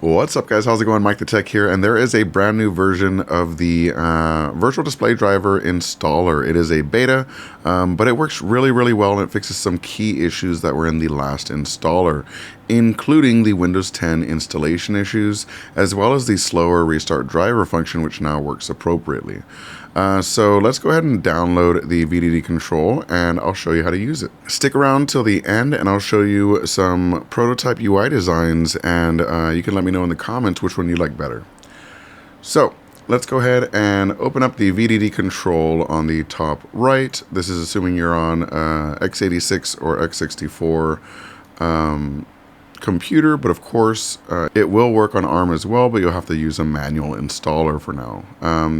What's up, guys? How's it going? MikeTheTech here, and there is a brand new version of the virtual display driver installer. It is a beta, but it works really well, and it fixes some key issues that were in the last installer, including the Windows 10 installation issues, as well as the slower restart driver function, which now works appropriately. So let's go ahead and download the VDD control, and I'll show you how to use it. Stick around till the end, and I'll show you some prototype UI designs, and you can let me know in the comments which one you like better. So let's go ahead and open up the VDD control on the top right. This is assuming you're on x86 or x64 computer, but of course it will work on ARM as well, but you'll have to use a manual installer for now.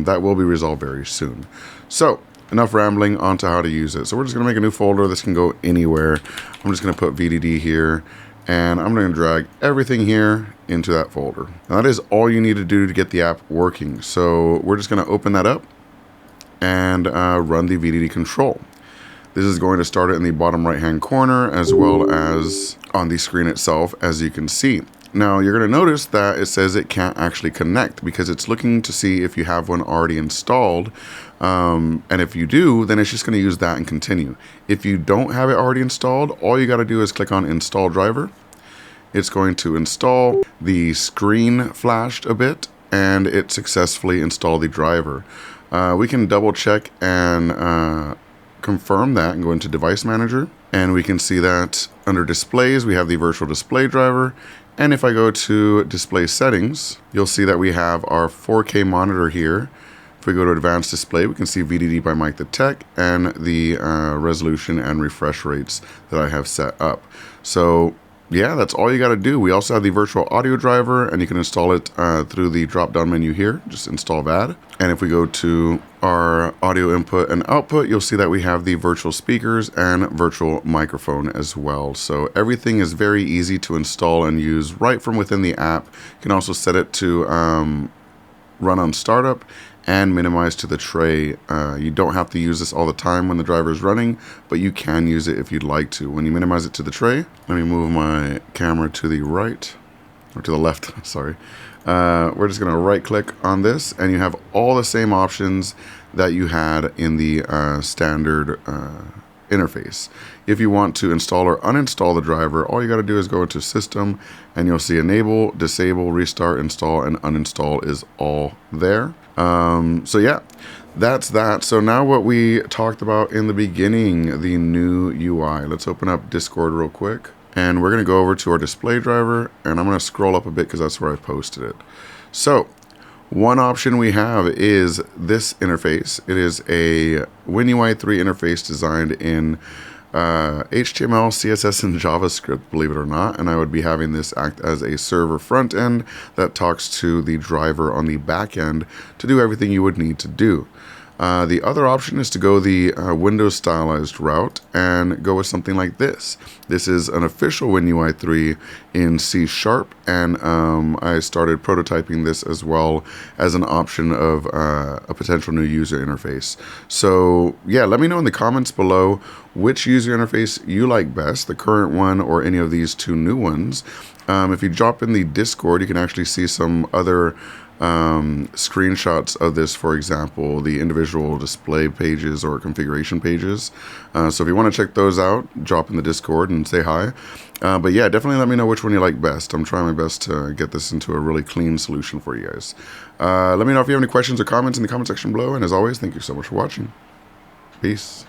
That will be resolved very soon. So enough rambling, on to how to use it. So we're just going to make a new folder. This can go anywhere. I'm just going to put VDD here, and I'm going to drag everything here into that folder. Now that is all you need to do to get the app working. So we're just going to open that up and run the VDD control. This is going to start it in the bottom right hand corner as well as on the screen itself, as you can see. Now you're going to notice that it says it can't actually connect because it's looking to see if you have one already installed. And if you do, then it's just going to use that and continue. If you don't have it already installed, all you got to do is click on install driver. It's going to install. The screen flashed a bit and it successfully installed the driver. We can double check and confirm that and go into device manager, and we can see that under displays we have the virtual display driver. And if I go to display settings, you'll see that we have our 4K monitor here. If we go to advanced display, we can see VDD by MikeTheTech and the resolution and refresh rates that I have set up. So yeah, that's all you got to do. We also have the virtual audio driver, and you can install it through the drop down menu here. Just install VAD. And if we go to our audio input and output, you'll see that we have the virtual speakers and virtual microphone as well. So everything is very easy to install and use right from within the app. You can also set it to run on startup and minimize to the tray. You don't have to use this all the time when the driver is running, but you can use it if you'd like to. When you minimize it to the tray, let me move my camera to the right, or to the left, sorry. We're just gonna right click on this, and you have all the same options that you had in the standard interface. If you want to install or uninstall the driver, all you got to do is go into system, and you'll see enable, disable, restart, install, and uninstall is all there. So yeah, that's that. So now what we talked about in the beginning, the new UI. Let's open up Discord real quick, and we're going to go over to our display driver, and I'm going to scroll up a bit because that's where I posted it. So one option we have is this interface. It is a WinUI 3 interface designed in HTML, CSS, and JavaScript, believe it or not. And I would be having this act as a server front end that talks to the driver on the back end to do everything you would need to do. The other option is to go the Windows stylized route and go with something like this. This is an official WinUI 3 in C#, and I started prototyping this as well as an option of a potential new user interface. So yeah, let me know in the comments below which user interface you like best, the current one or any of these two new ones. If you drop in the Discord, you can actually see some other screenshots of this, for example, the individual display pages or configuration pages. So if you want to check those out, drop in the Discord and say hi. But yeah, definitely let me know which one you like best. I'm trying my best to get this into a really clean solution for you guys. Let me know if you have any questions or comments in the comment section below. And as always, thank you so much for watching. Peace.